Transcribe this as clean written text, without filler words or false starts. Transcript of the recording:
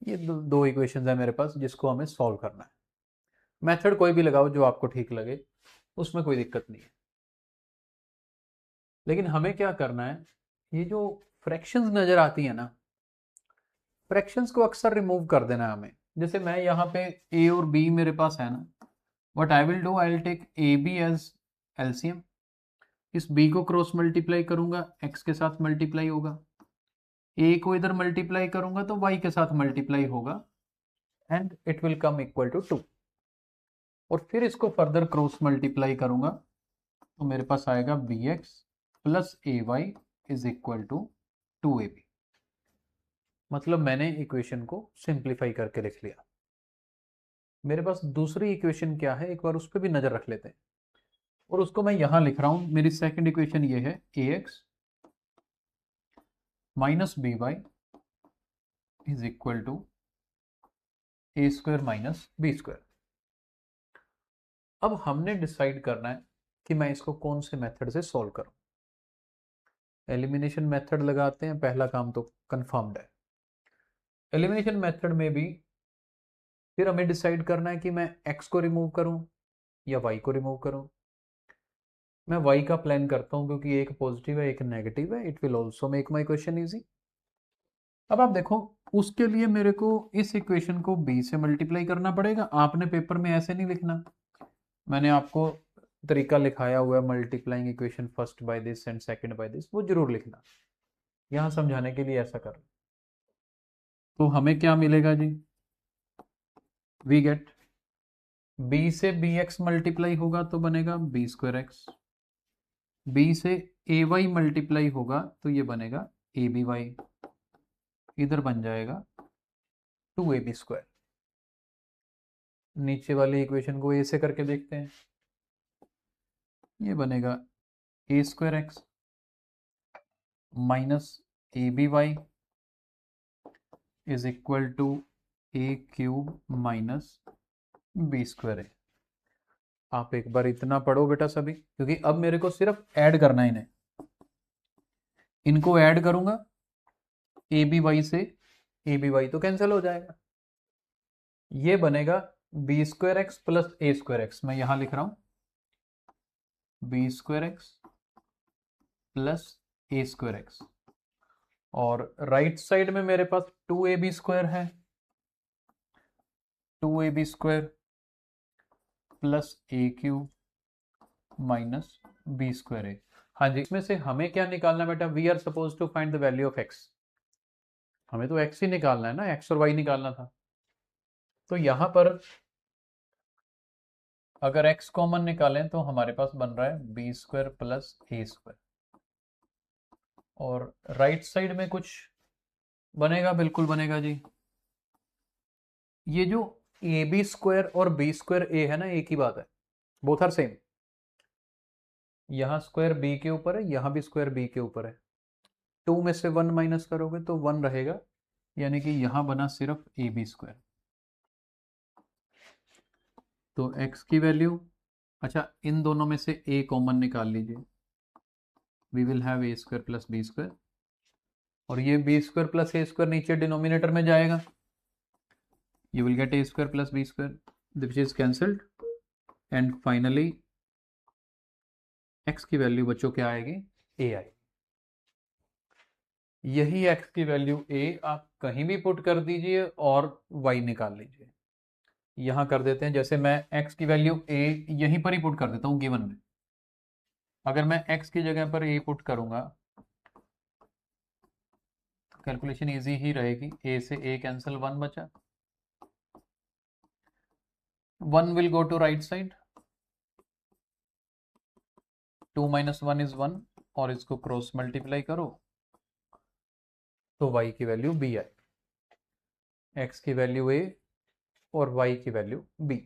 ये दो इक्वेशंस है मेरे पास जिसको हमें सॉल्व करना है। मेथड कोई भी लगाओ जो आपको ठीक लगे, उसमें कोई दिक्कत नहीं है। लेकिन हमें क्या करना है, ये जो फ्रैक्शंस नजर आती है ना, फ्रैक्शंस को अक्सर रिमूव कर देना है हमें। जैसे मैं यहाँ पे ए और बी मेरे पास है ना, what I will do, I will take A B as LCM. इस बी को क्रॉस मल्टीप्लाई करूंगा, एक्स के साथ मल्टीप्लाई होगा। ए को इधर मल्टीप्लाई करूंगा तो वाई के साथ मल्टीप्लाई होगा, and it will come equal to 2। और फिर इसको फर्दर क्रॉस मल्टीप्लाई करूंगा तो मेरे पास आएगा B X plus A Y is equal to 2ab। मतलब मैंने इक्वेशन को सिंप्लीफाई करके लिख लिया। मेरे पास दूसरी इक्वेशन क्या है, एक बार उस पर भी नजर रख लेते हैं। और उसको मैं यहां लिख रहा हूं, मेरी सेकंड इक्वेशन ये है, A X minus B Y is equal to A square minus B square. अब हमने डिसाइड करना है कि मैं इसको कौन से मेथड से सॉल्व करूं। एलिमिनेशन मेथड लगाते हैं, पहला काम तो कंफर्म्ड है। एलिमिनेशन मेथड में भी फिर हमें डिसाइड करना है कि मैं x को रिमूव करूं या y को रिमूव करूं। मैं y का प्लान करता हूं क्योंकि एक पॉजिटिव है एक नेगेटिव है, it will also make my question easy. अब आप देखो, उसके लिए मेरे को इस इक्वेशन को b से मल्टीप्लाई करना पड़ेगा। आपने पेपर में ऐसे नहीं लिखना, मैंने आपको तरीका लिखाया हुआ है, multiplying equation first by this and second by this, वो जरूर लिखना। यहां समझाने के लिए ऐसा कर। तो हमें क्या मिलेगा जी, वी गेट b से बी एक्स मल्टीप्लाई होगा तो बनेगा बी स्क्वायर एक्स, b से ए वाई मल्टीप्लाई होगा तो ये बनेगा ए बी वाई, इधर बन जाएगा 2ab स्क्वायर। नीचे वाली इक्वेशन को ए से करके देखते हैं, ये बनेगा A square X minus A B Y is equal to A cube minus B square है। आप एक बार इतना पढ़ो बेटा सभी, क्योंकि अब मेरे को सिर्फ ऐड करना है इन्हें। इनको ऐड करूंगा ए बी वाई से, ए बी वाई तो कैंसिल हो जाएगा, ये बनेगा B square X plus A square X. मैं यहां लिख रहा हूं B square X plus A square X, और राइट साइड में मेरे पास 2ab स्क्वायर है, 2ab square plus A cube minus B square है। हाँ जी, इसमें से हमें क्या निकालना बेटा, we are suppose to find the value of X. हमें तो एक्स ही निकालना है ना, एक्स और वाई निकालना था। तो यहां पर अगर एक्स कॉमन निकालें तो हमारे पास बन रहा है B square plus A square, और राइट साइड में कुछ बनेगा, बिल्कुल बनेगा जी। ये जो ए बी स्क्वायर और बी स्क्वायर ए है ना, एक ही बात है, बोथ आर सेम। यहाँ स्क्वायर बी के ऊपर है, यहाँ भी स्क्वायर बी के ऊपर है। 2 में से 1 माइनस करोगे तो 1 रहेगा, यानी कि यहाँ बना सिर्फ ए बी स्क्वायर। तो x की वैल्यू, अच्छा इन दोनों में से a कॉमन निकाल लीजिए, we will have A square plus B square, और ये B square plus A square नीचे डिनोमिनेटर में जाएगा, you will get a square plus b square which is cancelled, and finally x की वैल्यू बच्चों क्या आएगी, a आएगी। यही x की वैल्यू a आप कहीं भी पुट कर दीजिए और y निकाल लीजिए। यहां कर देते हैं, जैसे मैं x की वैल्यू a यहीं पर ही पुट कर देता हूं गिवन में। अगर मैं x की जगह पर a पुट करूंगा, कैलकुलेशन इजी ही रहेगी, a से a कैंसिल, 1 बचा, 1 will go to right side, 2 minus 1 is 1, और इसको क्रॉस मल्टीप्लाई करो तो y की वैल्यू b आए, x की वैल्यू a और y की वैल्यू b।